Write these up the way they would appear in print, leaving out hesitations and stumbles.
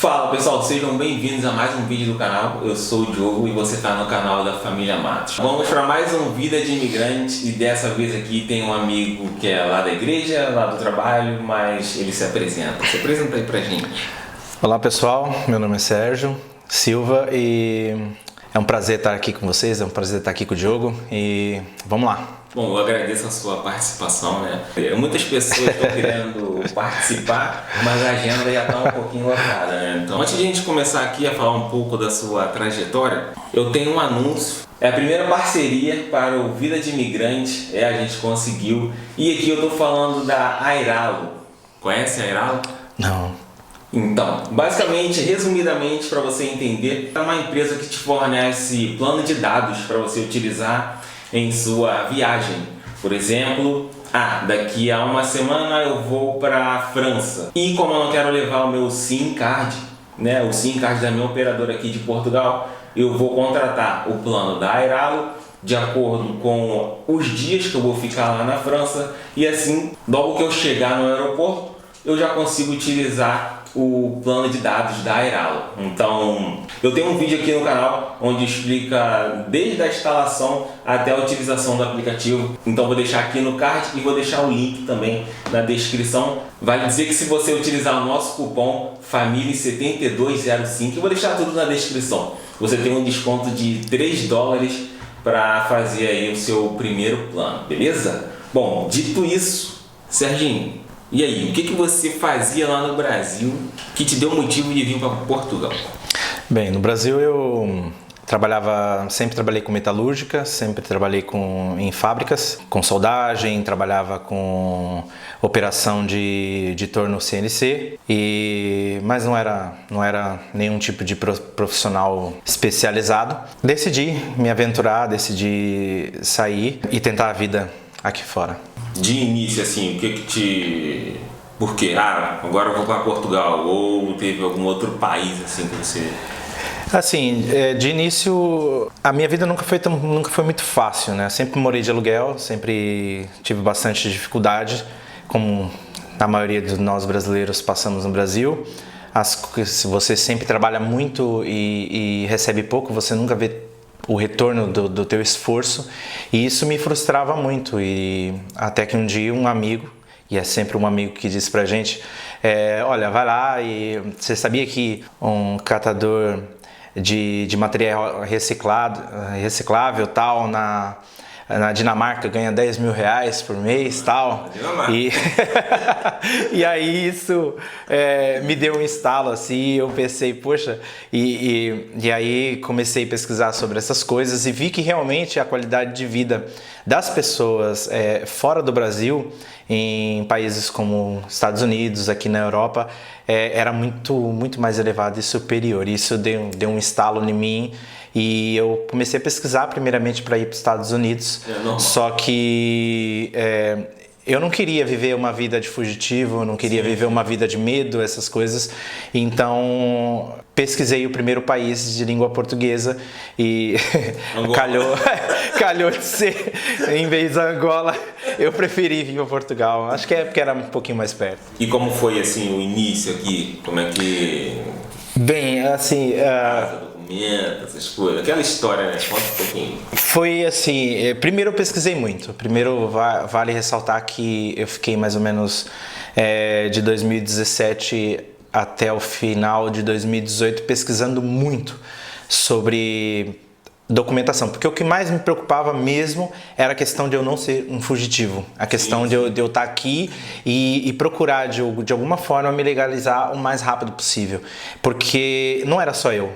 Fala pessoal, sejam bem-vindos a mais um vídeo do canal. Eu sou o Diogo e você está no canal da família Matos. Vamos para mais um Vida de Imigrante e dessa vez aqui tem um amigo que é lá da igreja, lá do trabalho, mas ele se apresenta. Se apresenta aí pra gente. Olá pessoal, meu nome é Sérgio Silva e é um prazer estar aqui com vocês, é um prazer estar aqui com o Diogo e vamos lá. Bom, eu agradeço a sua participação, né? Muitas pessoas estão querendo participar, mas a agenda já está um pouquinho lotada, né? Então, antes de a gente começar aqui a falar um pouco da sua trajetória, eu tenho um anúncio. É a primeira parceria para o Vida de Imigrante, a gente conseguiu. E aqui eu estou falando da Airalo. Conhece a Airalo? Não. Então, basicamente, resumidamente, para você entender, é uma empresa que te fornece plano de dados para você utilizar em sua viagem. Por exemplo, daqui a uma semana eu vou para a França e como eu não quero levar o meu SIM card, né, o SIM card da minha operadora aqui de Portugal, eu vou contratar o plano da Airalo de acordo com os dias que eu vou ficar lá na França e assim, logo que eu chegar no aeroporto, eu já consigo utilizar o plano de dados da Airalo. Então, eu tenho um vídeo aqui no canal onde explica desde a instalação até a utilização do aplicativo. Então, vou deixar aqui no card e vou deixar o link também na descrição. Vale dizer que se você utilizar o nosso cupom FAMILIA7205, eu vou deixar tudo na descrição, você tem um desconto de $3 para fazer aí o seu primeiro plano, beleza? Bom, dito isso, Serginho, e aí, o que você fazia lá no Brasil que te deu motivo de vir para Portugal? Bem, no Brasil eu sempre trabalhei com metalúrgica, sempre trabalhei em fábricas, com soldagem, trabalhava com operação de torno CNC, mas não era nenhum tipo de profissional especializado. Decidi me aventurar, decidi sair e tentar a vida aqui fora. De início, assim, o que te... Por quê? Agora eu vou para Portugal. Ou teve algum outro país, assim, que você... Assim, de início, a minha vida nunca foi muito fácil, né? Sempre morei de aluguel, sempre tive bastante dificuldade, como a maioria de nós brasileiros passamos no Brasil. Se você sempre trabalha muito e recebe pouco, você nunca vê o retorno do teu esforço, e isso me frustrava muito, e até que um dia um amigo, e é sempre um amigo que diz pra gente, olha, vai lá, e você sabia que um catador de material reciclável tal na Dinamarca ganha R$10 mil por mês tal, e aí isso me deu um estalo assim, eu pensei, poxa, e aí comecei a pesquisar sobre essas coisas e vi que realmente a qualidade de vida das pessoas fora do Brasil, em países como Estados Unidos, aqui na Europa, era muito mais elevada e superior. Isso deu um estalo em mim e eu comecei a pesquisar primeiramente para ir para os Estados Unidos. Só que eu não queria viver uma vida de fugitivo, eu não queria viver uma vida de medo, essas coisas. Então pesquisei o primeiro país de língua portuguesa e calhou de ser, em vez da Angola, eu preferi vir para Portugal. Acho que é porque era um pouquinho mais perto. E como foi assim o início aqui? Como é que... Bem, assim... essas coisas, aquela história, né? Conta um pouquinho. Foi assim, primeiro eu pesquisei muito. Primeiro vale ressaltar que eu fiquei mais ou menos de 2017 até o final de 2018 pesquisando muito sobre documentação, porque o que mais me preocupava mesmo era a questão de eu não ser um fugitivo, a questão de eu estar aqui e procurar de alguma forma me legalizar o mais rápido possível, porque não era só eu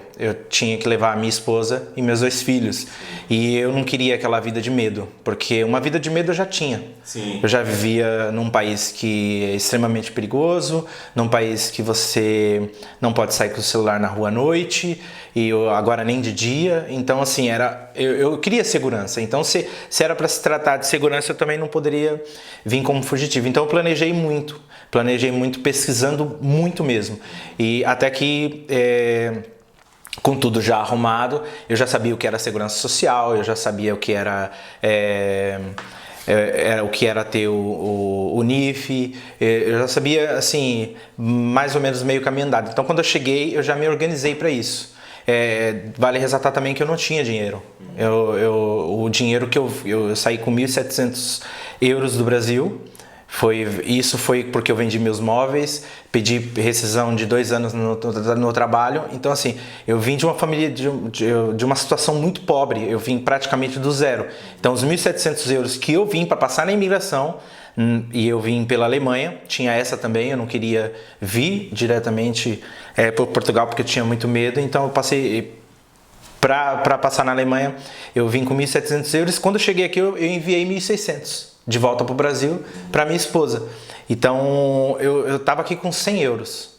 tinha que levar a minha esposa e meus 2 filhos, e eu não queria aquela vida de medo, porque uma vida de medo eu já tinha. Sim. Eu já vivia num país que é extremamente perigoso, num país que você não pode sair com o celular na rua à noite, e agora nem de dia. Então assim, eu queria segurança. Então se era para se tratar de segurança, eu também não poderia vir como fugitivo. Então eu planejei muito pesquisando muito mesmo, e até que com tudo já arrumado, eu já sabia o que era segurança social, eu já sabia o que era era o que era ter o NIF, eu já sabia, assim, mais ou menos meio caminho andado. Então, quando eu cheguei, eu já me organizei para isso. Vale ressaltar também que eu não tinha dinheiro. O dinheiro que eu saí com 1.700 euros do Brasil. Isso foi porque eu vendi meus móveis, pedi rescisão de 2 anos no trabalho. Então, assim, eu vim de uma família, de uma situação muito pobre. Eu vim praticamente do zero. Então, os 1.700 euros que eu vim para passar na imigração, e eu vim pela Alemanha, tinha essa também, eu não queria vir diretamente para Portugal porque eu tinha muito medo. Então, eu passei... Para passar na Alemanha, eu vim com 1.700 euros. Quando eu cheguei aqui, eu enviei 1.600 de volta para o Brasil para minha esposa. Então, eu estava aqui com 100 euros,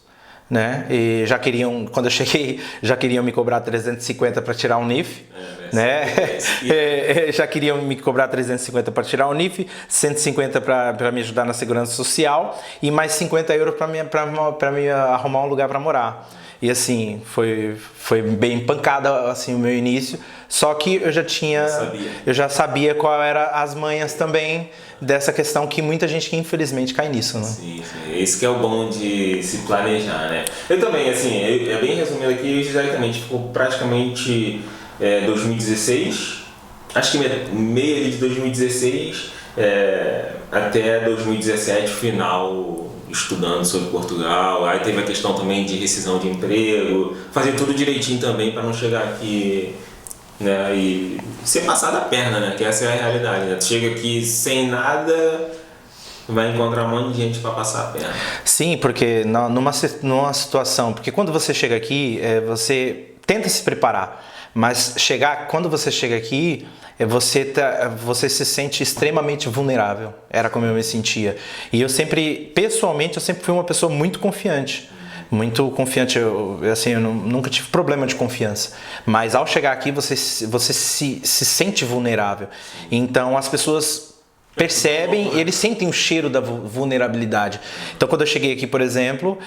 né? E quando eu cheguei, já queriam me cobrar 350 para tirar o NIF, né? Já queriam me cobrar 350 para tirar o NIF, 150 para me ajudar na segurança social e mais 50 euros para me arrumar um lugar para morar. E assim, foi bem pancada assim, o meu início, só que eu já sabia qual era as manhas também dessa questão que muita gente que infelizmente cai nisso, né? Sim, sim. Esse que é o bom de se planejar, né? Eu também, assim, é bem resumido aqui, exatamente, ficou praticamente 2016, acho que meio de 2016 até 2017, final, estudando sobre Portugal. Aí teve a questão também de rescisão de emprego, fazer tudo direitinho também para não chegar aqui, né, e ser passado a perna, né, que essa é a realidade, né? Tu chega aqui sem nada, vai encontrar um monte de gente para passar a perna. Sim, porque numa situação, porque quando você chega aqui, você tenta se preparar, mas quando você chega aqui, você se sente extremamente vulnerável. Era como eu me sentia. E pessoalmente, eu sempre fui uma pessoa muito confiante. Muito confiante, eu nunca tive problema de confiança. Mas ao chegar aqui, você se sente vulnerável. Então as pessoas percebem e eles sentem o cheiro da vulnerabilidade. Então, quando eu cheguei aqui, por exemplo,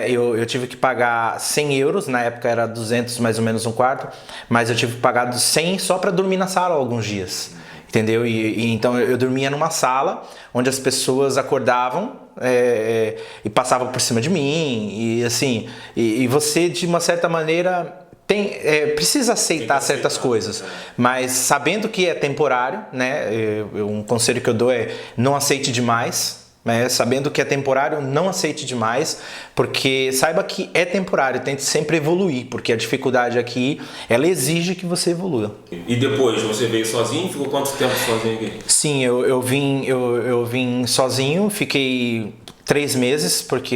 eu tive que pagar 100 euros, na época era 200 mais ou menos um quarto, mas eu tive que pagar 100 só para dormir na sala alguns dias, entendeu? Então eu dormia numa sala onde as pessoas acordavam e passavam por cima de mim, e assim, e você de uma certa maneira... precisa aceitar certas coisas, mas sabendo que é temporário, né? Um conselho que eu dou é não aceite demais, né? Sabendo que é temporário, não aceite demais, porque saiba que é temporário, tente sempre evoluir, porque a dificuldade aqui, ela exige que você evolua. E depois, você veio sozinho? Ficou quanto tempo sozinho aqui? Sim, eu vim sozinho, fiquei 3 meses, porque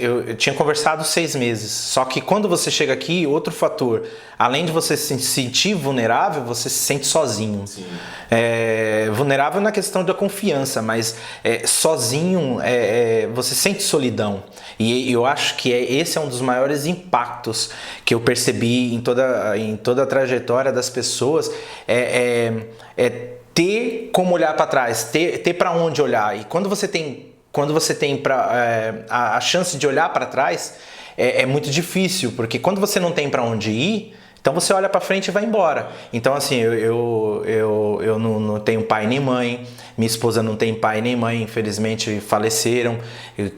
eu tinha conversado 6 meses. Só que quando você chega aqui, outro fator, além de você se sentir vulnerável, você se sente sozinho. Vulnerável na questão da confiança, mas sozinho você sente solidão. E eu acho que esse é um dos maiores impactos que eu percebi em toda a trajetória das pessoas, ter como olhar para trás, ter para onde olhar. E quando você tem a chance de olhar para trás, é muito difícil, porque quando você não tem para onde ir, então você olha para frente e vai embora. Então assim, eu não tenho pai nem mãe, minha esposa não tem pai nem mãe, infelizmente faleceram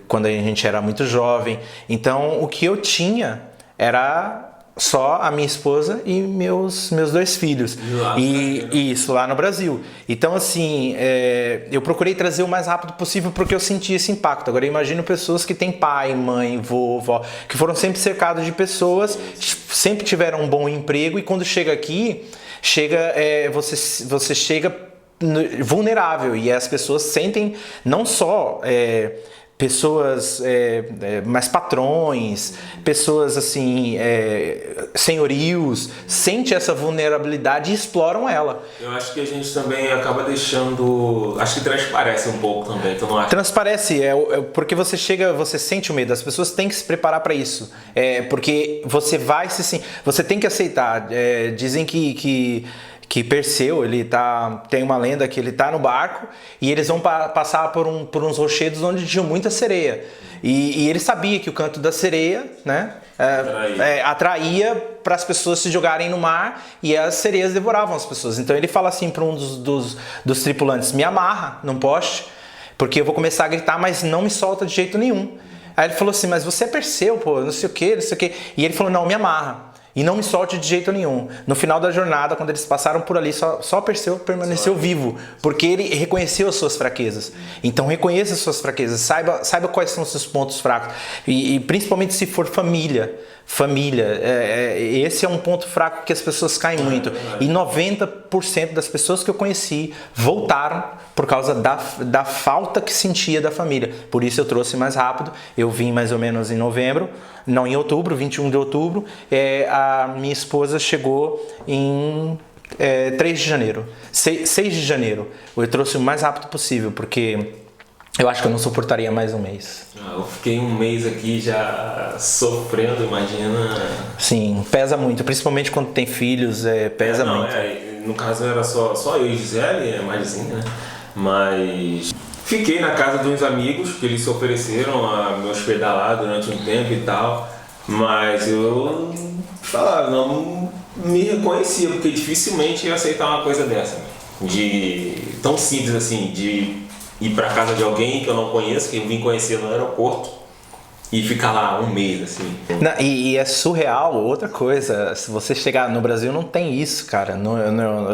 quando a gente era muito jovem. Então o que eu tinha era só a minha esposa e meus 2 filhos. E isso lá no Brasil. Então, assim, eu procurei trazer o mais rápido possível porque eu senti esse impacto. Agora, eu imagino pessoas que têm pai, mãe, vô, vó, que foram sempre cercados de pessoas, sempre tiveram um bom emprego, e quando chega aqui, você chega vulnerável, e as pessoas sentem não só... pessoas, mais patrões, pessoas assim, senhorios, sente essa vulnerabilidade e exploram ela. Eu acho que a gente também acaba deixando... Acho que transparece um pouco também, tu não acha? Transparece, porque você chega, você sente o medo, as pessoas têm que se preparar para isso. Porque você tem que aceitar. Dizem que Perseu, tem uma lenda que ele tá no barco e eles vão passar por uns rochedos onde tinha muita sereia. E ele sabia que o canto da sereia, né, atraía para as pessoas se jogarem no mar e as sereias devoravam as pessoas. Então ele fala assim para um dos tripulantes: me amarra num poste, porque eu vou começar a gritar, mas não me solta de jeito nenhum. Aí ele falou assim: mas você é Perseu, pô, não sei o que, não sei o que. E ele falou: não, me amarra. E não me solte de jeito nenhum. No final da jornada, quando eles passaram por ali, só Perseu permaneceu vivo, porque ele reconheceu as suas fraquezas. Então reconheça as suas fraquezas, saiba quais são os seus pontos fracos. E principalmente se for família. Esse é um ponto fraco que as pessoas caem muito. E 90% das pessoas que eu conheci voltaram por causa da falta que sentia da família. Por isso eu trouxe mais rápido. Eu vim mais ou menos em novembro, não em outubro, 21 de outubro. A minha esposa chegou em 3 de janeiro, 6 de janeiro. Eu trouxe o mais rápido possível, porque eu acho que eu não suportaria mais um mês. Eu fiquei um mês aqui já sofrendo, imagina. Sim, pesa muito, principalmente quando tem filhos, pesa muito. No caso era só eu e Gisele, a Marizinha, né? Mas fiquei na casa de uns amigos que eles se ofereceram a me hospedar lá durante um tempo e tal. Mas eu não me reconhecia, porque dificilmente ia aceitar uma coisa dessa. Tão simples assim, de ir pra casa de alguém que eu não conheço, que eu vim conhecer no aeroporto, e ficar lá um mês, assim. E é surreal, outra coisa, se você chegar no Brasil não tem isso, cara.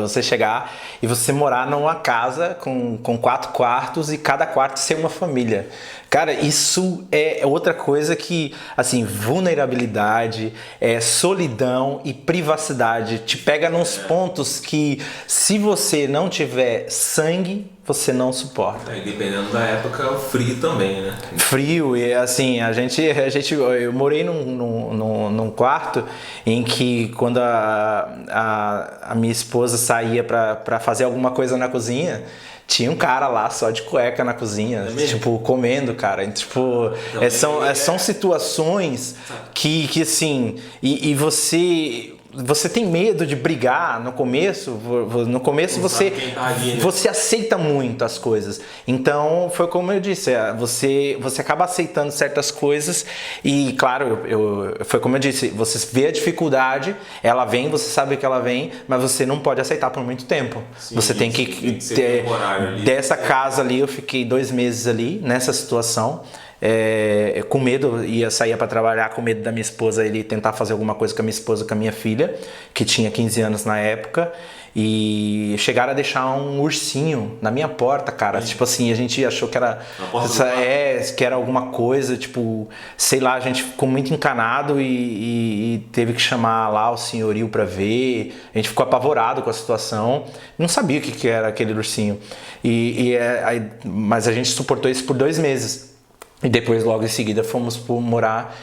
Você chegar e você morar numa casa com 4 quartos e cada quarto ser uma família. Cara, isso é outra coisa que, assim, vulnerabilidade, solidão e privacidade te pega nos pontos que, se você não tiver sangue, você não suporta. E dependendo da época, o frio também, né? Frio, e assim, eu morei num quarto em que, quando a minha esposa saía pra fazer alguma coisa na cozinha, tinha um cara lá só de cueca na cozinha, tipo, comendo, cara. Tipo, são situações que assim, e você tem medo de brigar no começo. No começo você aceita muito as coisas. Então foi como eu disse, você acaba aceitando certas coisas e, claro, foi como eu disse, você vê a dificuldade, ela vem, você sabe que ela vem, mas você não pode aceitar por muito tempo. Sim, você tem que ter dessa casa ali. Eu fiquei 2 meses ali nessa situação. Com medo, saía para trabalhar com medo da minha esposa, ele tentar fazer alguma coisa com a minha esposa, com a minha filha, que tinha 15 anos na época, e chegaram a deixar um ursinho na minha porta, cara. Tipo assim, a gente achou que era que era alguma coisa, tipo, sei lá, a gente ficou muito encanado e teve que chamar lá o senhorio para ver. A gente ficou apavorado com a situação, não sabia o que era aquele ursinho, mas a gente suportou isso por 2 meses. E depois, logo em seguida, fomos morar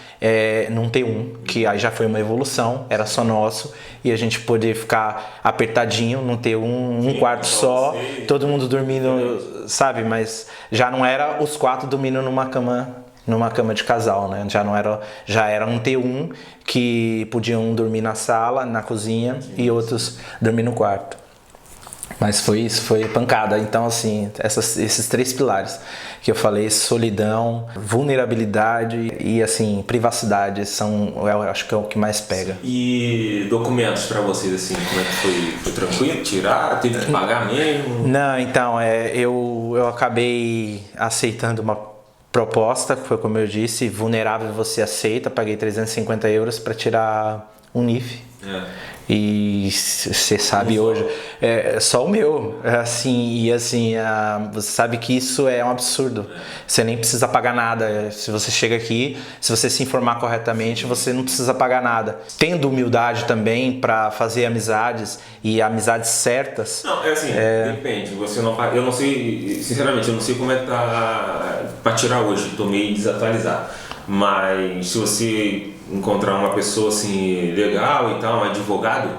num T1, que aí já foi uma evolução, era só nosso, e a gente pôde ficar apertadinho num T1, um quarto só, todo mundo dormindo, sabe? Mas já não era os 4 dormindo numa cama de casal, né? Já era um T1 que podiam dormir na sala, na cozinha, e outros dormir no quarto. Mas foi isso, foi pancada. Então, assim, esses 3 pilares que eu falei: solidão, vulnerabilidade e, assim, privacidade, eu acho que é o que mais pega. E documentos pra vocês, assim, como é que foi? Foi tranquilo tirar? Teve que pagar mesmo? Não, então, eu acabei aceitando uma proposta, que foi como eu disse: vulnerável você aceita. Paguei 350 euros para tirar um NIF. E você sabe, hoje só o meu, você sabe que isso é um absurdo. Você nem precisa pagar nada. Se você chega aqui, se você se informar corretamente, você não precisa pagar nada. Tendo humildade também para fazer amizades, e amizades certas. Não, depende. Você não, eu não sei, sinceramente, eu não sei como é que tá para tirar hoje. Tô meio desatualizado. Mas se você encontrar uma pessoa assim legal e tal, um advogado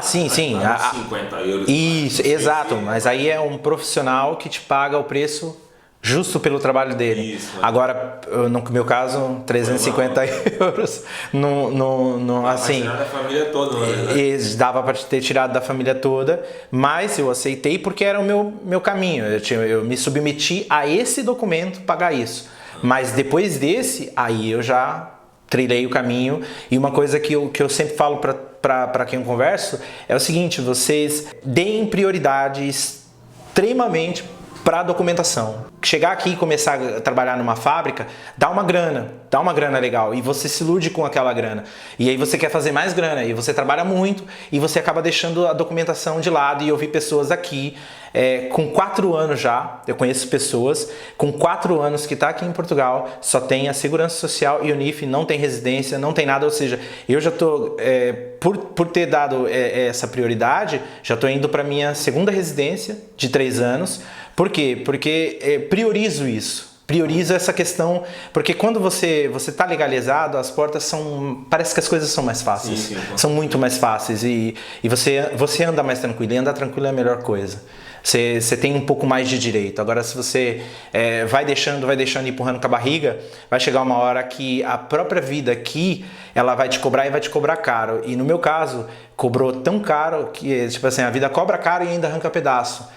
sim. 50 euros. Isso, exato. Mas aí é um profissional que te paga o preço justo pelo trabalho dele. Isso, agora, no meu caso, 350 euros assim, tirar da família toda, né? Dava para ter tirado da família toda, mas eu aceitei porque era o meu caminho. Eu me submeti a esse documento pagar isso. Mas depois desse, aí eu já trilhei o caminho. E uma coisa que eu sempre falo para quem eu converso é o seguinte: vocês deem prioridade extremamente para a documentação. Chegar aqui e começar a trabalhar numa fábrica dá uma grana legal, e você se ilude com aquela grana, e aí você quer fazer mais grana, e você trabalha muito e você acaba deixando a documentação de lado. E eu vi pessoas aqui com 4 anos já, eu conheço pessoas com 4 anos que está aqui em Portugal, só tem a Segurança Social e o NIF, não tem residência, não tem nada. Ou seja, eu já estou, por ter dado essa prioridade, já estou indo para minha segunda residência de 3 anos. Por quê? Porque priorizo isso. Priorizo essa questão, porque quando você está legalizado, as portas parece que as coisas são mais fáceis. Sim. São muito mais fáceis, e você anda mais tranquilo, e andar tranquilo é a melhor coisa. Você tem um pouco mais de direito. Agora, se você vai deixando, empurrando com a barriga, vai chegar uma hora que a própria vida aqui, ela vai te cobrar, e vai te cobrar caro. E no meu caso, cobrou tão caro que, tipo assim, a vida cobra caro e ainda arranca pedaço.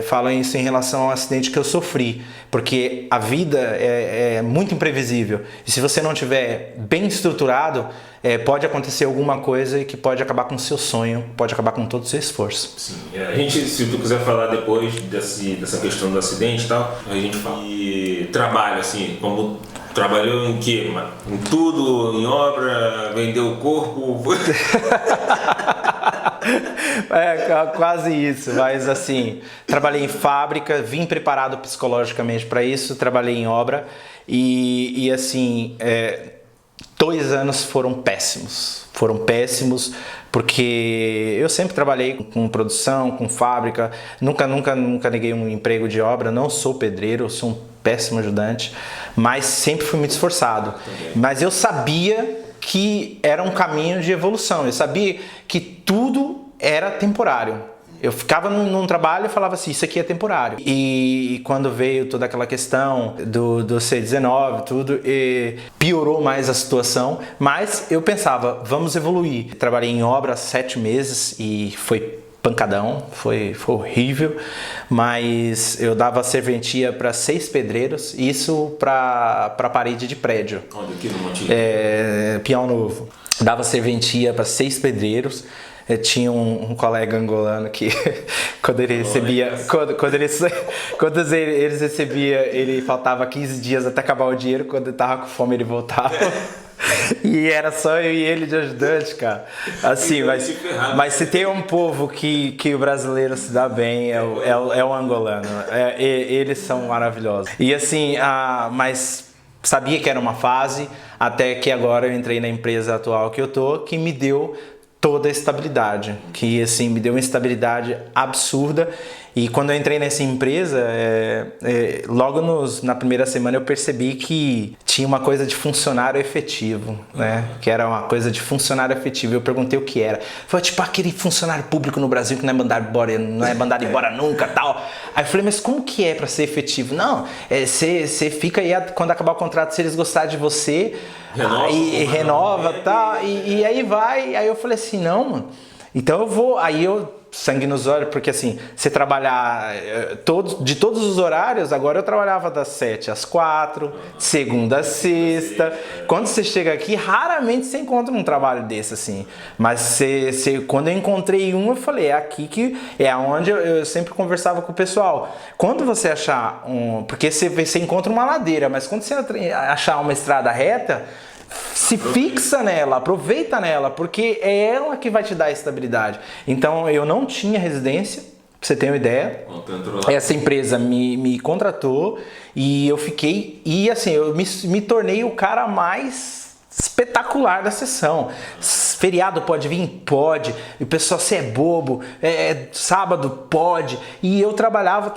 Falam isso em relação ao acidente que eu sofri, porque a vida é muito imprevisível, e se você não tiver bem estruturado, pode acontecer alguma coisa que pode acabar com o seu sonho, pode acabar com todo o seu esforço. Sim. A gente, se tu quiser falar depois dessa questão do acidente e tal, a gente fala de trabalho, assim, como trabalhou em quê, mano? Em tudo, em obra, vendeu o corpo. Quase isso, mas assim, trabalhei em fábrica, vim preparado psicologicamente para isso, trabalhei em obra e assim, 2 anos foram péssimos porque eu sempre trabalhei com produção, com fábrica, nunca neguei um emprego de obra, não sou pedreiro, sou um péssimo ajudante, mas sempre fui muito esforçado. Mas eu sabia que era um caminho de evolução, eu sabia que tudo era temporário. Eu ficava num trabalho e falava assim, isso aqui é temporário. E quando veio toda aquela questão do C19, tudo, piorou mais a situação, mas eu pensava, vamos evoluir. Trabalhei em obra 7 meses e foi pancadão, foi horrível, mas eu dava serventia para 6 pedreiros, isso para parede de prédio. Onde aqui no Monte? Pião Novo. Dava serventia para 6 pedreiros. Eu tinha um colega angolano que quando ele recebia, quando eles recebia, ele faltava 15 dias até acabar o dinheiro, quando ele tava com fome ele voltava. E era só eu e ele de ajudante, cara. Assim, mas se tem um povo que o brasileiro se dá bem, é o angolano. Eles são maravilhosos. E assim, mas sabia que era uma fase, até que agora eu entrei na empresa atual que eu tô, que me deu toda a estabilidade, que assim me deu uma estabilidade absurda. E quando eu entrei nessa empresa, logo na primeira semana eu percebi que tinha uma coisa de funcionário efetivo, né? Que era uma coisa de funcionário efetivo. Eu perguntei o que era. Foi tipo aquele funcionário público no Brasil que não é mandado embora nunca, tal. Aí eu falei, mas como que é para ser efetivo? Não, você fica aí, quando acabar o contrato, se eles gostarem de você, renova, tal, e aí vai. Aí eu falei assim, não, mano, então eu vou. Aí eu sangue nos olhos, porque assim, você trabalhar de todos os horários, agora eu trabalhava das 7 às 4, segunda a sexta. Quando você chega aqui, raramente você encontra um trabalho desse assim. Mas quando eu encontrei eu falei, é aqui que é onde eu sempre conversava com o pessoal. Quando você achar porque você encontra uma ladeira, mas quando você achar uma estrada reta, se fixa nela, aproveita nela, porque é ela que vai te dar a estabilidade. Então eu não tinha residência, pra você ter uma ideia. Essa empresa me contratou e eu fiquei, e assim, eu me tornei o cara mais espetacular da sessão. Feriado pode vir? Pode. E o pessoal, você é bobo, sábado pode. E eu trabalhava.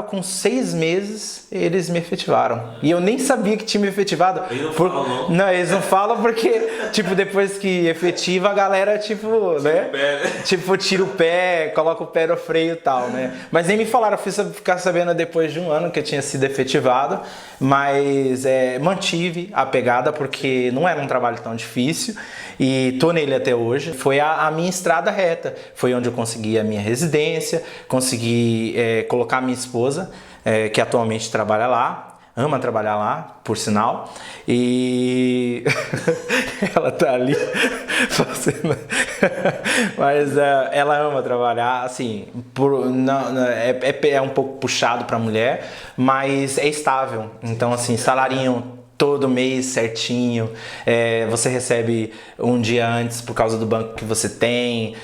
Com 6 meses eles me efetivaram. E eu nem sabia que tinha me efetivado. Eles não falam, não? Não, eles não falam porque, tipo, depois que efetiva, a galera, tipo, né? Tipo, tira o pé, coloca o pé no freio e tal, né? Mas nem me falaram, eu fui ficar sabendo depois de 1 ano que eu tinha sido efetivado. Mas mantive a pegada porque não era um trabalho tão difícil. E tô nele até hoje. Foi a minha estrada reta. Foi onde eu consegui a minha residência, consegui colocar a minha esposa, que atualmente trabalha lá. ama trabalhar lá, por sinal, e ela tá ali fazendo, mas ela ama trabalhar, assim, é um pouco puxado para mulher, mas é estável, então assim, salarinho todo mês certinho, você recebe um dia antes por causa do banco que você tem,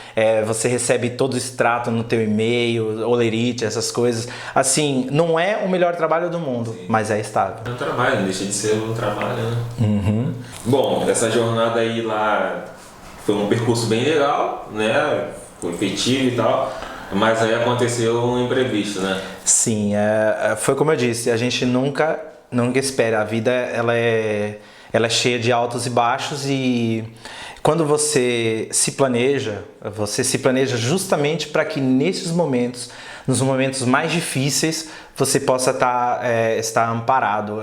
você recebe todo o extrato no teu e-mail, olerite, essas coisas. Assim, não é o melhor trabalho do mundo, mas é estável. É um trabalho, não deixa de ser um trabalho, né? Uhum. Bom, essa jornada aí lá foi um percurso bem legal, né? Foi efetivo e tal, mas aí aconteceu um imprevisto, né? Sim, foi como eu disse, a gente nunca espera. A vida ela é cheia de altos e baixos, e quando você se planeja justamente para que nesses momentos, nos momentos mais difíceis, você possa estar amparado.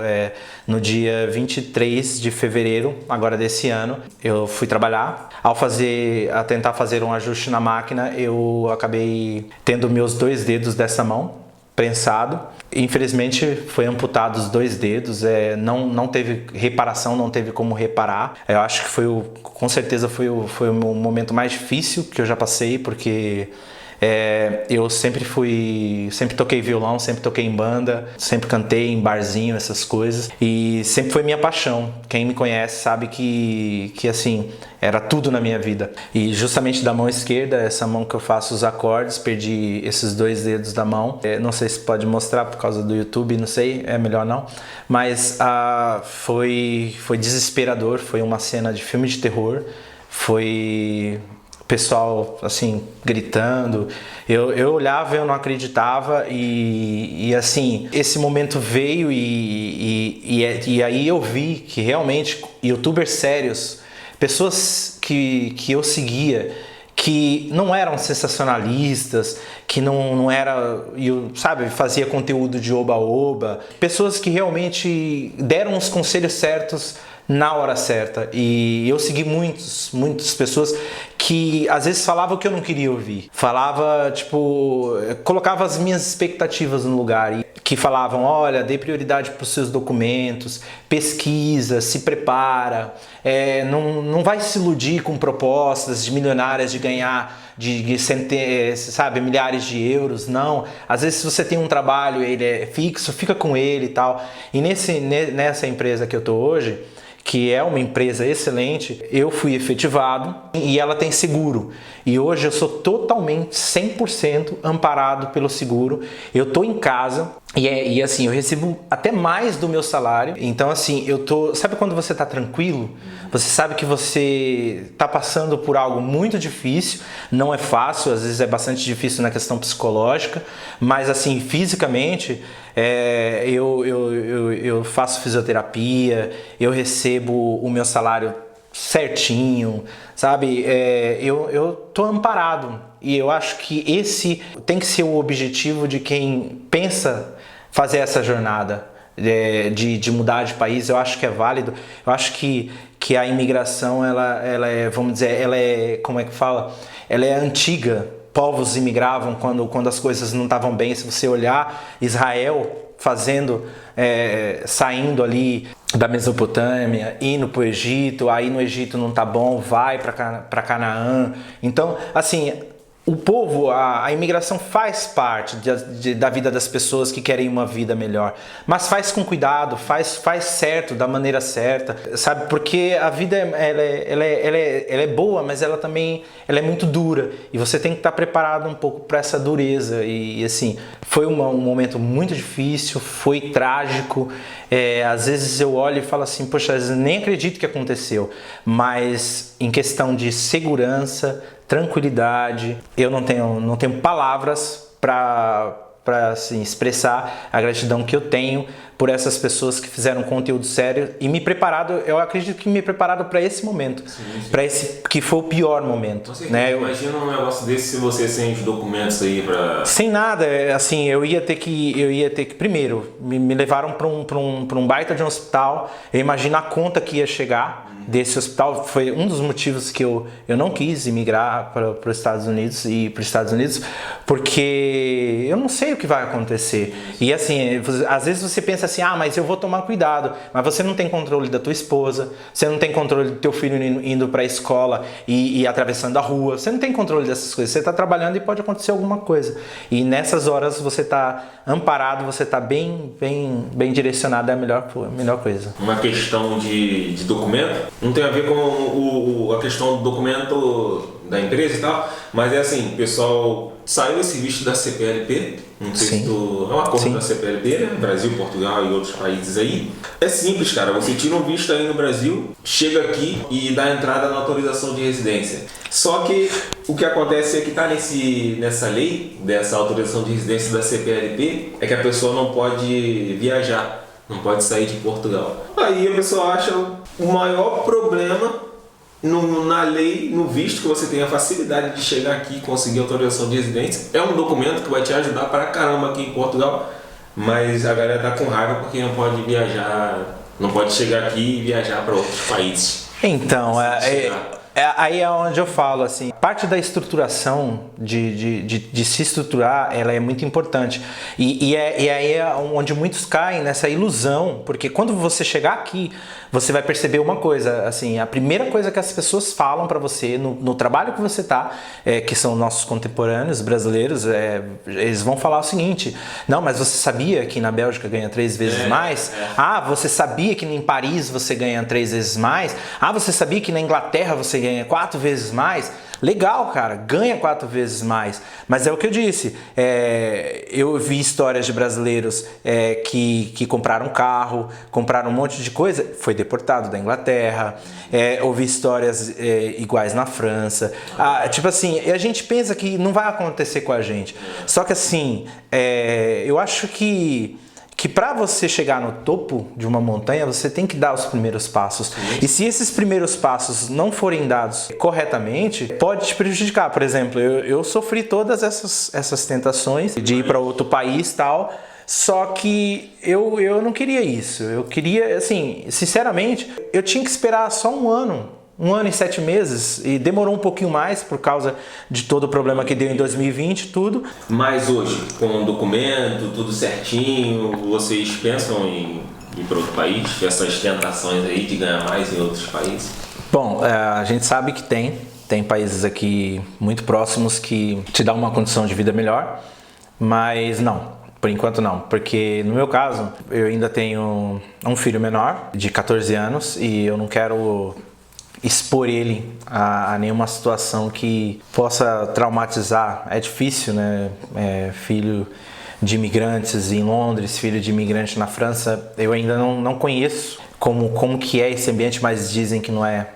No dia 23 de fevereiro, agora desse ano, eu fui trabalhar. Ao tentar fazer um ajuste na máquina, eu acabei tendo meus 2 dedos dessa mão prensado. Infelizmente foi amputado os 2 dedos, não teve reparação, não teve como reparar. Eu acho que com certeza foi o momento mais difícil que eu já passei, porque eu sempre toquei violão, sempre toquei em banda, sempre cantei em barzinho, essas coisas, e sempre foi minha paixão. Quem me conhece sabe que assim, era tudo na minha vida. E justamente da mão esquerda, essa mão que eu faço os acordes, perdi esses 2 dedos da mão. Não sei se pode mostrar por causa do YouTube, não sei, é melhor não. Mas foi desesperador, foi uma cena de filme de terror, foi pessoal assim gritando, eu olhava, eu não acreditava, e assim, esse momento veio, e aí eu vi que realmente youtubers sérios, pessoas que eu seguia, que não eram sensacionalistas, que não era, sabe, fazia conteúdo de oba-oba, pessoas que realmente deram os conselhos certos na hora certa. E eu segui muitas pessoas que às vezes falavam o que eu não queria ouvir. Falava, colocava as minhas expectativas no lugar, e que falavam: olha, dê prioridade para os seus documentos, pesquisa, se prepara, não vai se iludir com propostas de milionárias de ganhar milhares de euros. Não, às vezes se você tem um trabalho, ele é fixo, fica com ele e tal. E nessa empresa que eu tô hoje, que é uma empresa excelente, eu fui efetivado e ela tem seguro. E hoje eu sou totalmente 100% amparado pelo seguro. Eu tô em casa e assim, eu recebo até mais do meu salário. Então assim, sabe quando você tá tranquilo? Você sabe que você tá passando por algo muito difícil, não é fácil, às vezes é bastante difícil na questão psicológica, mas assim, fisicamente, eu faço fisioterapia, eu recebo o meu salário certinho, sabe? Eu tô amparado, e eu acho que esse tem que ser o objetivo de quem pensa fazer essa jornada de mudar de país. Eu acho que é válido. Eu acho que a imigração, ela é, vamos dizer, ela é, como é que fala? Ela é antiga. Povos imigravam quando as coisas não estavam bem. Se você olhar Israel saindo ali da Mesopotâmia, indo para o Egito, aí no Egito não tá bom, vai para Canaã. Então, assim, o povo, a imigração faz parte da vida das pessoas que querem uma vida melhor, mas faz com cuidado, faz certo, da maneira certa, sabe? Porque a vida ela é boa, mas ela também é muito dura, e você tem que estar preparado um pouco para essa dureza. E assim, foi um momento muito difícil, foi trágico. Às vezes eu olho e falo assim: poxa, às vezes nem acredito que aconteceu, mas em questão de segurança, tranquilidade, eu não tenho palavras para assim, expressar a gratidão que eu tenho por essas pessoas que fizeram conteúdo sério e eu acredito que me preparado para esse momento, para esse que foi o pior momento, né? Imagina um negócio desse se você sem os documentos aí para... Sem nada, assim, eu ia ter que primeiro, me levaram para um baita de um hospital. Eu imagino a conta que ia chegar, desse hospital. Foi um dos motivos que eu não quis imigrar para os Estados Unidos porque eu não sei o que vai acontecer. E assim, às vezes você pensa assim, mas eu vou tomar cuidado, mas você não tem controle da tua esposa, você não tem controle do teu filho indo para a escola e atravessando a rua, você não tem controle dessas coisas, você está trabalhando e pode acontecer alguma coisa. E nessas horas você está amparado, você está bem direcionado, é a melhor coisa. Uma questão de documento, não tem a ver com a questão do documento da empresa e tal, mas é assim, o pessoal saiu esse visto da CPLP, não sei se tu... É um acordo da CPLP, né? Brasil, Portugal e outros países aí. É simples, cara, você tira um visto aí no Brasil, chega aqui e dá entrada na autorização de residência. Só que o que acontece é que tá nessa lei, dessa autorização de residência da CPLP, é que a pessoa não pode viajar, não pode sair de Portugal. Aí a pessoa acha o maior problema na lei, no visto, que você tem a facilidade de chegar aqui e conseguir autorização de residência. É um documento que vai te ajudar pra caramba aqui em Portugal, mas a galera tá com raiva porque não pode viajar, não pode chegar aqui e viajar para outros países. Então, aí é onde eu falo, assim, parte da estruturação, de se estruturar, ela é muito importante. E aí é onde muitos caem nessa ilusão, porque quando você chegar aqui, você vai perceber uma coisa, assim, a primeira coisa que as pessoas falam para você, no trabalho que você tá, que são nossos contemporâneos brasileiros, eles vão falar o seguinte: não, mas você sabia que na Bélgica ganha 3 vezes mais? Você sabia que em Paris você ganha 3 vezes mais? Você sabia que na Inglaterra você ganha 4 vezes mais? Legal, cara, ganha 4 vezes mais. Mas é o que eu disse, eu vi histórias de brasileiros que compraram carro, compraram um monte de coisa, foi deportado da Inglaterra. Ouvi histórias iguais na França. Tipo assim, a gente pensa que não vai acontecer com a gente. Só que assim, eu acho que para você chegar no topo de uma montanha, você tem que dar os primeiros passos. E se esses primeiros passos não forem dados corretamente, pode te prejudicar. Por exemplo, eu sofri todas essas tentações de ir para outro país e tal, só que eu não queria isso. Eu queria, assim, sinceramente, eu tinha que esperar só 1 ano. 1 ano e 7 meses, e demorou um pouquinho mais por causa de todo o problema que deu em 2020, tudo. Mas hoje, com o documento, tudo certinho, vocês pensam em ir para outro país? Essas tentações aí de ganhar mais em outros países? Bom, a gente sabe que tem países aqui muito próximos que te dão uma condição de vida melhor, mas não. Por enquanto não, porque no meu caso, eu ainda tenho um filho menor, de 14 anos, e eu não quero expor ele a nenhuma situação que possa traumatizar. É difícil, né? Filho de imigrantes em Londres, filho de imigrante na França. Eu ainda não conheço como que é esse ambiente, mas dizem que não é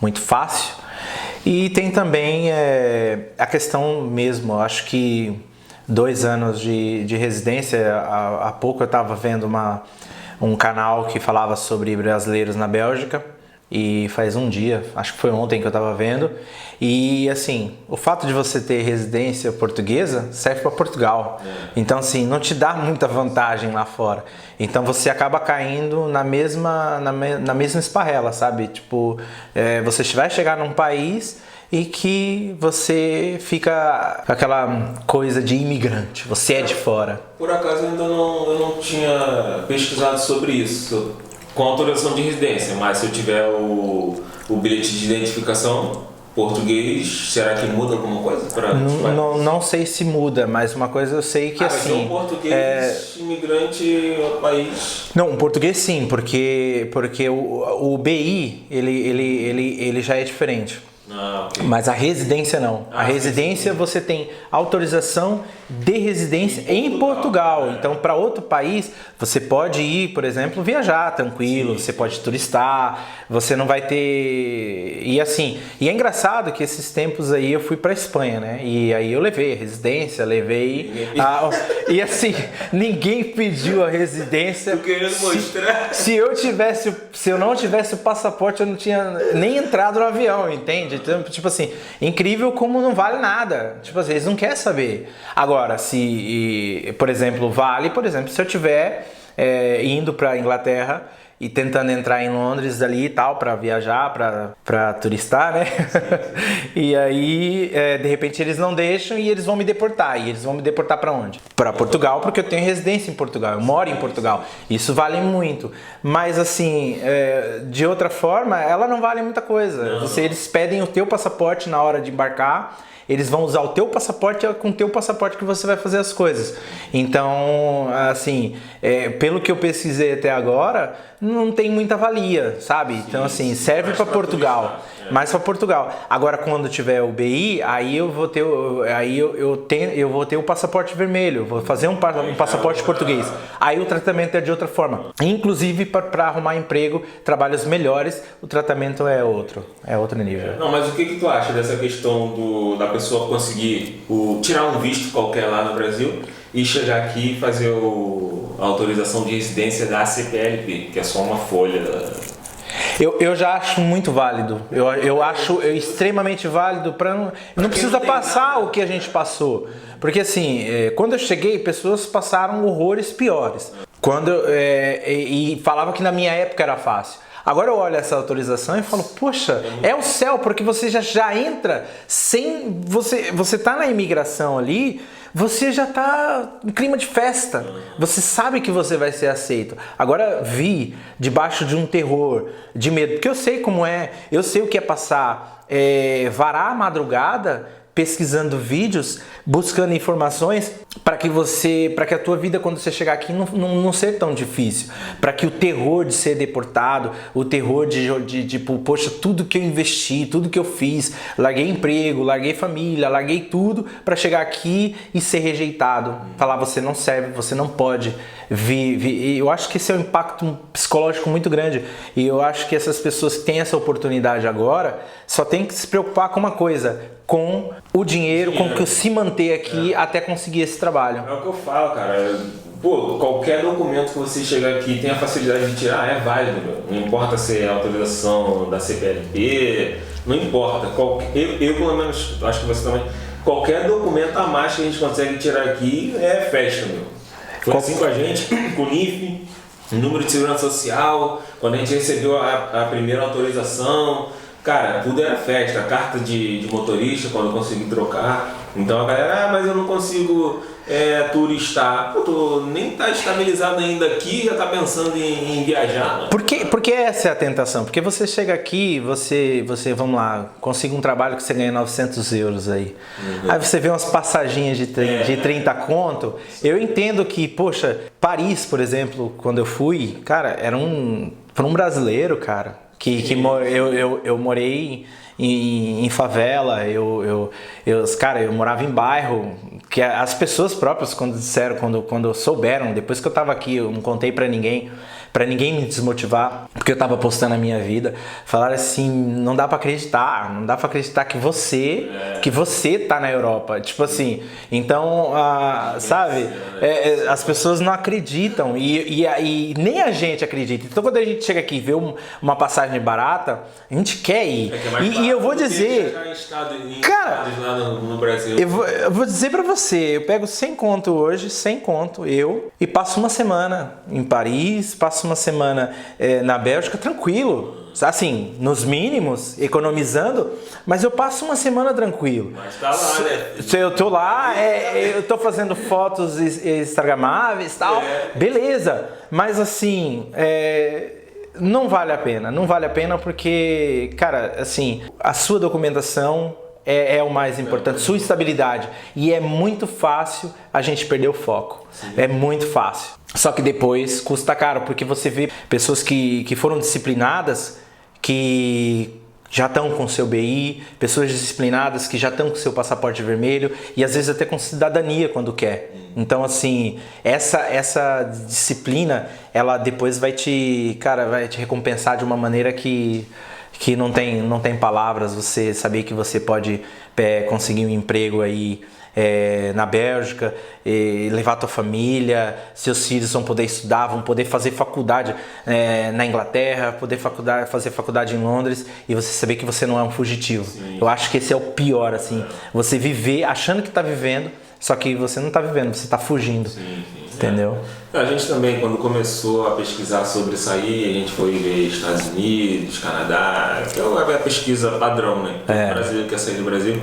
muito fácil. E tem também a questão mesmo, eu acho que 2 anos de residência. Há pouco eu estava vendo um canal que falava sobre brasileiros na Bélgica, e faz um dia, acho que foi ontem que eu estava vendo, e assim, o fato de você ter residência portuguesa serve para Portugal, então assim, não te dá muita vantagem lá fora, então você acaba caindo na mesma esparrela, sabe? Tipo, você vai chegar num país e que você fica com aquela coisa de imigrante, você é de fora. Por acaso eu não tinha pesquisado sobre isso, com autorização de residência, mas se eu tiver o bilhete de identificação português, será que muda alguma coisa? Não sei se muda, mas uma coisa eu sei que assim... Mas um português imigrante em outro país... Não, um português sim, porque o BI, ele já é diferente. Okay. Mas a residência não. A residência você tem autorização de residência em Portugal. Então, para outro país, você pode ir, por exemplo, viajar tranquilo, você pode turistar, você não vai ter... E assim, e é engraçado que esses tempos aí eu fui para Espanha, né? E aí eu levei a residência, e assim, ninguém pediu a residência. Tô querendo mostrar. Se eu não tivesse o passaporte, eu não tinha nem entrado no avião, entende? Então, tipo assim, incrível como não vale nada. Tipo assim, eles não querem saber. Agora, por exemplo, se eu estiver indo para a Inglaterra e tentando entrar em Londres ali e tal, pra viajar, pra turistar, né? E aí, de repente eles não deixam e eles vão me deportar. E eles vão me deportar pra onde? Pra Portugal, porque eu tenho residência em Portugal, eu moro em Portugal. Isso vale muito. Mas assim, de outra forma, ela não vale muita coisa. Eles pedem o teu passaporte na hora de embarcar. Eles vão usar o teu passaporte, é com o teu passaporte que você vai fazer as coisas. Então, assim, pelo que eu pesquisei até agora, não tem muita valia, sabe? Então, assim, serve para Portugal, mais para Portugal. Agora, quando tiver o BI, aí eu vou ter, eu vou ter o passaporte vermelho, vou fazer um passaporte português. Aí o tratamento é de outra forma. Inclusive, para arrumar emprego, trabalhos melhores, o tratamento é outro nível. Não, mas o que tu acha dessa questão da pessoa conseguir tirar um visto qualquer lá no Brasil e chegar aqui e fazer a autorização de residência da CPLP, que é só uma folha? Eu já acho muito válido. Eu acho extremamente válido não precisa passar o que a gente passou. Porque assim, quando eu cheguei, pessoas passaram horrores piores. E falava que na minha época era fácil. Agora eu olho essa autorização e falo, poxa, é o céu, porque você já entra sem... Você tá na imigração ali, você já tá em clima de festa. Você sabe que você vai ser aceito. Agora vi debaixo de um terror, de medo, porque eu sei como é, eu sei o que é passar, varar a madrugada pesquisando vídeos, buscando informações para que a tua vida quando você chegar aqui não ser tão difícil, para que o terror de ser deportado, o terror de tipo, poxa, tudo que eu investi, tudo que eu fiz, larguei emprego, larguei família, larguei tudo para chegar aqui e ser rejeitado, falar você não serve, você não pode vir. Eu acho que esse é um impacto psicológico muito grande e eu acho que essas pessoas que têm essa oportunidade agora só tem que se preocupar com uma coisa, com o dinheiro, com o que se manter aqui até conseguir esse trabalho. É o que eu falo, cara. Pô, qualquer documento que você chegar aqui e tenha facilidade de tirar, é válido, meu. Não importa se é autorização da CPLP, não importa. Eu pelo menos, acho que você também, qualquer documento a mais que a gente consegue tirar aqui é festa, meu. Foi assim com a gente, com o NIF, número de segurança social, quando a gente recebeu a primeira autorização. Cara, tudo era festa, carta de motorista quando eu consegui trocar. Então a galera, mas eu não consigo turistar. Pô, tu nem tá estabilizado ainda aqui, já tá pensando em viajar. Mano. Porque essa é a tentação. Porque você chega aqui, você vamos lá, consiga um trabalho que você ganha 900 euros aí. Aí você vê umas passaginhas de 30 conto. Eu entendo que, poxa, Paris, por exemplo, quando eu fui, cara, era para um brasileiro, cara. Eu morei em favela, eu morava em bairro, que as pessoas próprias quando souberam, depois que eu tava aqui, eu não contei pra ninguém me desmotivar, porque eu tava postando a minha vida, falaram assim, não dá pra acreditar que você tá na Europa, tipo assim, então, sabe, as pessoas não acreditam e nem a gente acredita, então quando a gente chega aqui e vê uma passagem barata, a gente quer ir, e eu vou dizer, cara, lá no Brasil. Eu vou dizer pra você, eu pego 100 conto hoje, 100 conto, e passo uma semana em Paris, passo uma semana na Bélgica, tranquilo. Assim, nos mínimos, economizando, mas eu passo uma semana tranquilo. Mas tá lá, né? Se eu tô lá, eu tô fazendo fotos instagramáveis e tal, beleza. Mas assim, não vale a pena porque, cara, assim, a sua documentação é o mais importante, sua estabilidade. E é muito fácil a gente perder o foco. Sim. É muito fácil. Só que depois custa caro, porque você vê pessoas que foram disciplinadas, que já estão com seu BI, pessoas disciplinadas que já estão com seu passaporte vermelho e às vezes até com cidadania quando quer. Então assim, essa disciplina, ela depois vai te recompensar de uma maneira que não tem palavras. Você saber que você pode conseguir um emprego aí na Bélgica, levar tua família, seus filhos vão poder estudar, vão poder fazer faculdade na Inglaterra, poder fazer faculdade em Londres, e você saber que você não é um fugitivo. Sim. Eu acho que esse é o pior, assim, você viver achando que está vivendo, só que você não está vivendo, você está fugindo. Sim. entendeu? A gente também, quando começou a pesquisar sobre isso aí, a gente foi ver Estados Unidos, Canadá, que é a pesquisa padrão, né? O brasileiro quer sair do Brasil.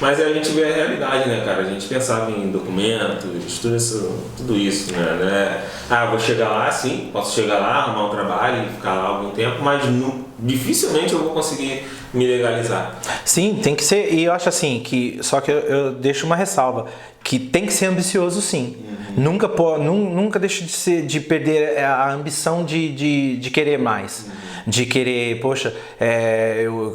Mas aí a gente vê a realidade, né, cara? A gente pensava em documentos, tudo isso, né? Vou chegar lá, sim, posso chegar lá, arrumar um trabalho e ficar lá algum tempo, mas dificilmente eu vou conseguir me legalizar. Sim, tem que ser, e eu acho assim, só que eu deixo uma ressalva, que tem que ser ambicioso sim. Nunca deixe de perder a ambição de querer mais. De querer, poxa,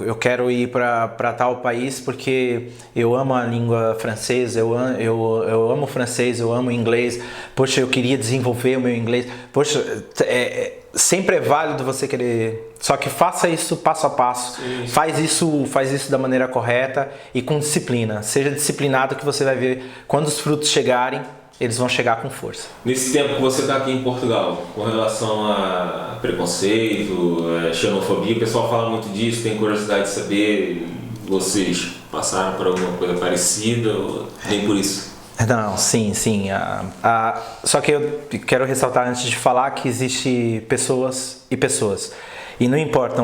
eu quero ir para tal país porque eu amo a língua francesa, eu amo francês, eu amo inglês, poxa, eu queria desenvolver o meu inglês. Poxa, sempre é válido você querer, só que faça isso passo a passo. Sim. Faz isso da maneira correta e com disciplina. Seja disciplinado que você vai ver quando os frutos chegarem, eles vão chegar com força. Nesse tempo que você está aqui em Portugal, com relação a preconceito, xenofobia, o pessoal fala muito disso, tem curiosidade de saber, vocês passaram por alguma coisa parecida ou nem por isso? Não, sim. Só que eu quero ressaltar antes de falar que existe pessoas e pessoas. E não importa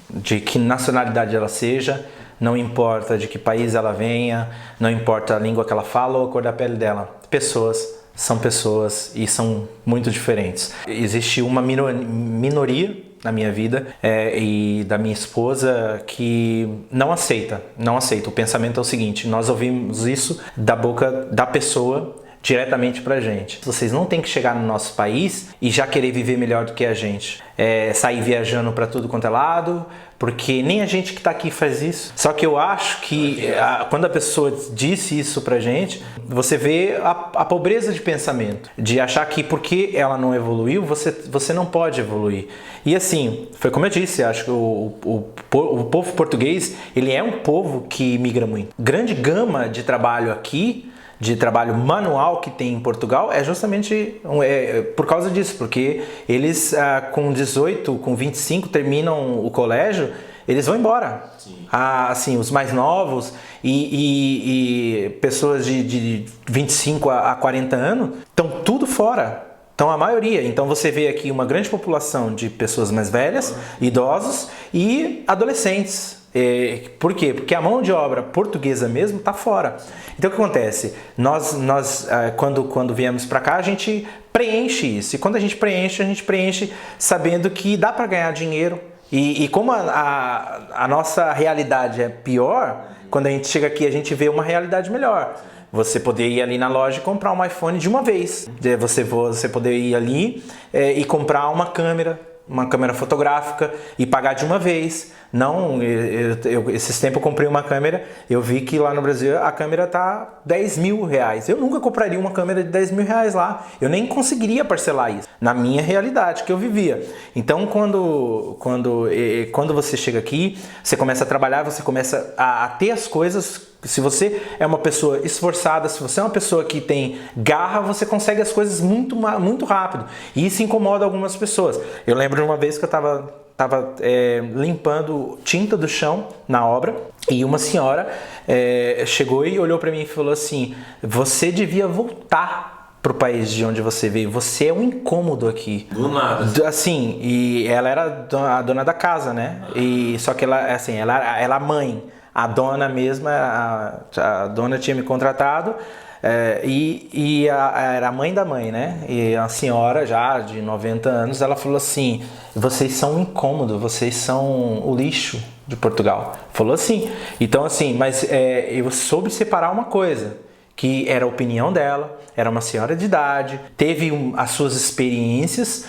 de que nacionalidade ela seja, não importa de que país ela venha, não importa a língua que ela fala ou a cor da pele dela. Pessoas são pessoas e são muito diferentes. Existe uma minoria na minha vida e da minha esposa que não aceita. O pensamento é o seguinte: nós ouvimos isso da boca da pessoa diretamente pra gente. Vocês não têm que chegar no nosso país e já querer viver melhor do que a gente. Sair viajando pra tudo quanto é lado, porque nem a gente que tá aqui faz isso. Só que eu acho que quando a pessoa disse isso pra gente, você vê a pobreza de pensamento, de achar que porque ela não evoluiu, você não pode evoluir. E assim, foi como eu disse, acho que o povo português, ele é um povo que migra muito. Grande gama de trabalho aqui, de trabalho manual que tem em Portugal é justamente por causa disso, porque eles com 18, com 25 terminam o colégio, eles vão embora. Assim, os mais novos e pessoas de 25 a 40 anos estão tudo fora. Então a maioria, então você vê aqui uma grande população de pessoas mais velhas, idosos e adolescentes. Por quê? Porque a mão de obra portuguesa mesmo está fora. Então o que acontece? Nós quando viemos para cá, a gente preenche isso. E quando a gente preenche sabendo que dá para ganhar dinheiro. E como a nossa realidade é pior, quando a gente chega aqui a gente vê uma realidade melhor. Você poder ir ali na loja e comprar um iPhone de uma vez. Você poder ir ali e comprar uma câmera fotográfica e pagar de uma vez. Não, esses tempos eu comprei uma câmera, eu vi que lá no Brasil a câmera tá R$10.000. Eu nunca compraria uma câmera de R$10.000 lá. Eu nem conseguiria parcelar isso, na minha realidade que eu vivia. Então quando você chega aqui, você começa a trabalhar, você começa a ter as coisas. Se você é uma pessoa esforçada, se você é uma pessoa que tem garra, você consegue as coisas muito rápido. E isso incomoda algumas pessoas. Eu lembro de uma vez que eu estava limpando tinta do chão na obra e uma senhora chegou e olhou para mim e falou assim: você devia voltar pro país de onde você veio, você é um incômodo aqui. Do nada. Assim, e ela era a dona da casa, né? E só que ela mãe. A dona mesma, a dona tinha me contratado era a mãe da mãe, né? E a senhora já de 90 anos, ela falou assim: vocês são um incômodo, vocês são o lixo de Portugal. Falou assim. Então assim, mas eu soube separar uma coisa, que era a opinião dela, era uma senhora de idade, teve as suas experiências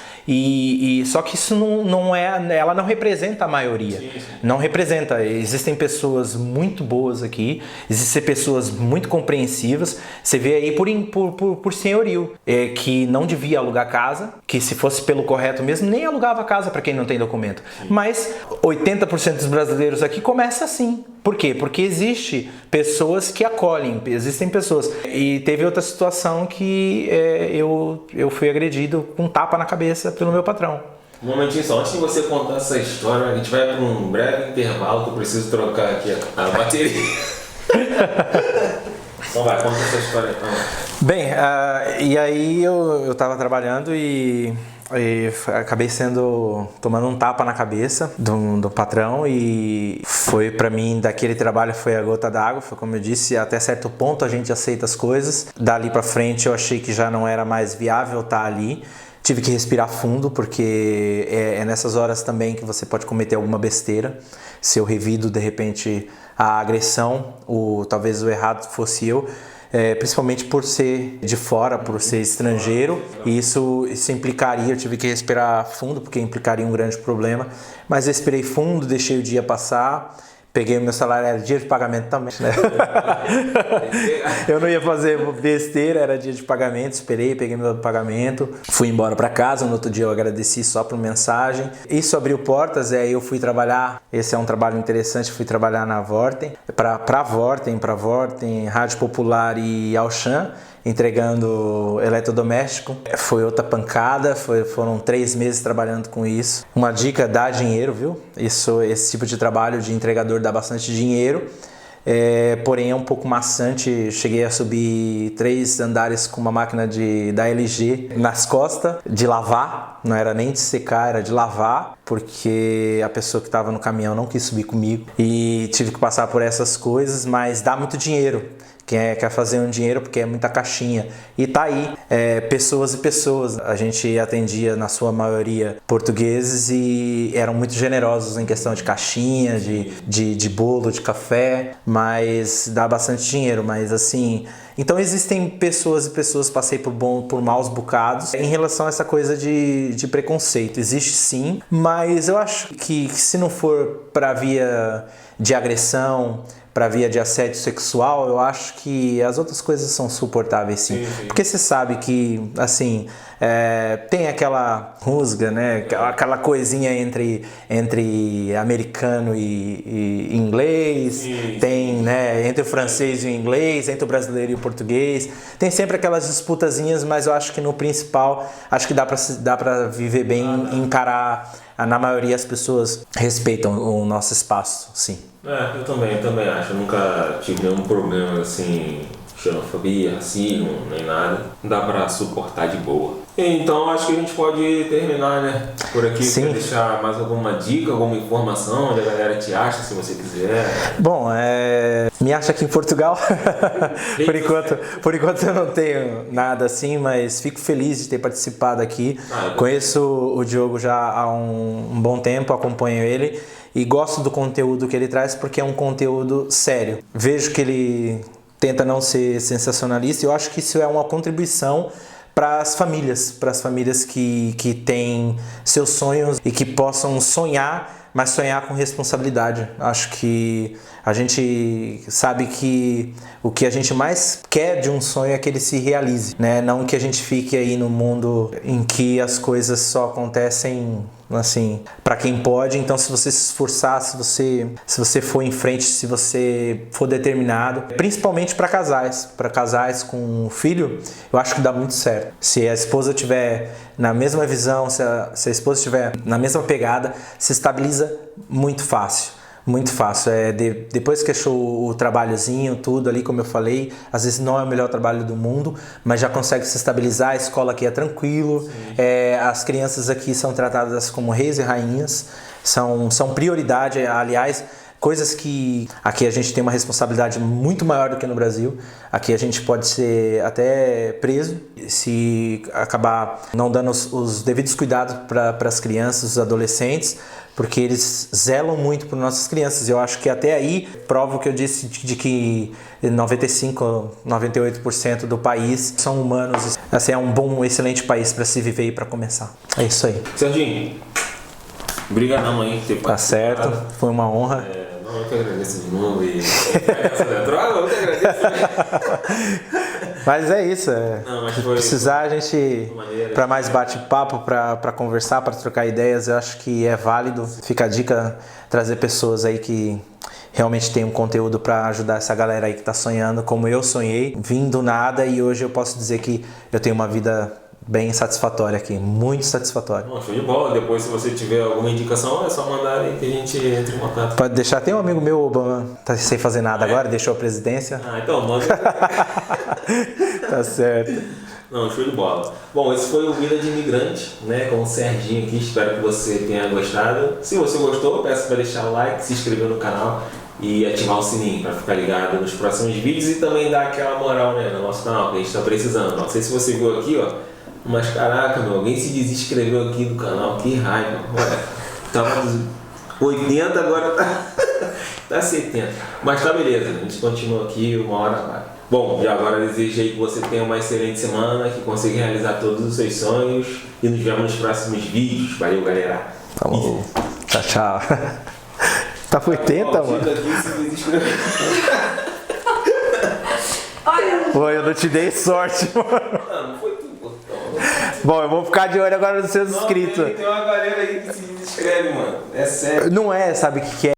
só que isso não ela não representa a maioria. Sim. Não representa. Existem pessoas muito boas aqui, existem pessoas muito compreensivas. Você vê aí por senhorio, que não devia alugar casa, que se fosse pelo correto mesmo, nem alugava casa para quem não tem documento. Sim. Mas 80% dos brasileiros aqui começa assim. Por quê? Porque existe pessoas que acolhem, existem pessoas. E teve outra situação que eu fui agredido com um tapa na cabeça pelo meu patrão. Um momentinho só, antes de você contar essa história, a gente vai para um breve intervalo que eu preciso trocar aqui a bateria. Então vai, conta essa história então. Bem, e aí eu tava trabalhando e acabei tomando um tapa na cabeça do patrão, e foi pra mim, daquele trabalho foi a gota d'água. Foi como eu disse, até certo ponto a gente aceita as coisas, dali pra frente eu achei que já não era mais viável estar ali. Tive que respirar fundo, porque é nessas horas também que você pode cometer alguma besteira. Se eu revido de repente a agressão, talvez o errado fosse eu, principalmente por ser de fora, por ser estrangeiro. E isso implicaria, eu tive que respirar fundo, porque implicaria um grande problema. Mas eu respirei fundo, deixei o dia passar. Peguei o meu salário, era dia de pagamento também, né? Eu não ia fazer besteira, era dia de pagamento, esperei, peguei meu pagamento, fui embora para casa. No outro dia eu agradeci só por mensagem. Isso abriu portas, aí eu fui trabalhar. Esse é um trabalho interessante, fui trabalhar na Vorten, para Vorten, Rádio Popular e Auchan, entregando eletrodoméstico. Foi outra pancada, foram 3 meses trabalhando com isso. Uma dica: dá dinheiro, viu? Esse tipo de trabalho de entregador dá bastante dinheiro, porém é um pouco maçante. Cheguei a subir 3 andares com uma máquina da LG nas costas, de lavar, não era nem de secar, era de lavar, porque a pessoa que estava no caminhão não quis subir comigo, e tive que passar por essas coisas. Mas dá muito dinheiro. Quem quer fazer um dinheiro, porque é muita caixinha. E tá aí, pessoas e pessoas. A gente atendia, na sua maioria, portugueses, e eram muito generosos em questão de caixinha, de bolo, de café, mas dá bastante dinheiro. Mas assim, então existem pessoas e pessoas. Passei por maus bocados em relação a essa coisa de preconceito. Existe sim, mas eu acho que se não for para via de agressão, para via de assédio sexual, eu acho que as outras coisas são suportáveis sim. Sim. Porque você sabe que, assim, tem aquela rusga, né? Aquela coisinha entre americano e inglês, sim. Tem, né, entre o francês e o inglês, entre o brasileiro e o português. Tem sempre aquelas disputazinhas, mas eu acho que no principal, acho que dá para viver bem, encarar. Na maioria as pessoas respeitam o nosso espaço, sim. Eu também acho. Eu nunca tive nenhum problema assim, xenofobia, racismo, nem nada. Dá pra suportar de boa. Então acho que a gente pode terminar, né? Por aqui. Sim. Quer deixar mais alguma dica, alguma informação onde a galera te acha, se você quiser? Bom, me acha aqui em Portugal. Por enquanto eu não tenho nada assim, mas fico feliz de ter participado aqui. Conheço o Diogo já há um bom tempo, acompanho ele e gosto do conteúdo que ele traz, porque é um conteúdo sério. Vejo que ele tenta não ser sensacionalista, e eu acho que isso é uma contribuição para as famílias que têm seus sonhos e que possam sonhar, mas sonhar com responsabilidade. Acho que a gente sabe que o que a gente mais quer de um sonho é que ele se realize, né? Não que a gente fique aí no mundo em que as coisas só acontecem assim, para quem pode. Então, se você se esforçar, se você for em frente, se você for determinado, principalmente para casais com filho, eu acho que dá muito certo. Se a esposa tiver na mesma visão, se a esposa estiver na mesma pegada, se estabiliza muito fácil. Muito fácil. Depois que achou o trabalhozinho, tudo ali, como eu falei, às vezes não é o melhor trabalho do mundo, mas já consegue se estabilizar. A escola aqui é tranquilo, as crianças aqui são tratadas como reis e rainhas, são prioridade. Aliás, coisas que aqui a gente tem uma responsabilidade muito maior do que no Brasil. Aqui a gente pode ser até preso se acabar não dando os devidos cuidados para as crianças, os adolescentes, porque eles zelam muito por nossas crianças. Eu acho que até aí prova o que eu disse de que 95%, 98% do país são humanos. Assim, é um excelente país para se viver e para começar. É isso aí. Serginho, obrigadão aí por ter participado. Tá certo, foi uma honra. Eu que agradeço de novo e eu que agradeço. Mas é isso, precisar a gente para mais bate-papo, para conversar, para trocar ideias, eu acho que é válido. Fica a dica, trazer pessoas aí que realmente tem um conteúdo para ajudar essa galera aí que está sonhando, como eu sonhei, vim do nada, e hoje eu posso dizer que eu tenho uma vida bem satisfatória aqui, muito satisfatória. Bom, show de bola. Depois, se você tiver alguma indicação, é só mandar aí que a gente entre em contato. Pode deixar, tem um amigo meu, Obama, tá sem fazer nada agora, deixou a presidência. Ah, então manda. Tá certo. Não, show de bola. Bom, esse foi o Vida de Imigrante, né, com o Serginho aqui. Espero que você tenha gostado. Se você gostou, peço para deixar o like, se inscrever no canal e ativar o sininho para ficar ligado nos próximos vídeos e também dar aquela moral, né, no nosso canal, que a gente está precisando. Não sei se você viu aqui, ó, mas caraca, meu, alguém se desinscreveu aqui do canal, que raiva. Olha, tava 80, agora tá 70. Mas tá beleza, a gente continua aqui, uma hora vai. Bom, e agora desejo aí que você tenha uma excelente semana, que consiga realizar todos os seus sonhos e nos vemos nos próximos vídeos. Valeu, galera. Falou. Tchau, tchau. Tá 80, mano. Pô, eu não te dei sorte, mano. Não foi tudo. Bom, eu vou ficar de olho agora nos seus inscritos. Tem uma galera aí que se inscreve, mano. É sério. Não é, sabe o que é?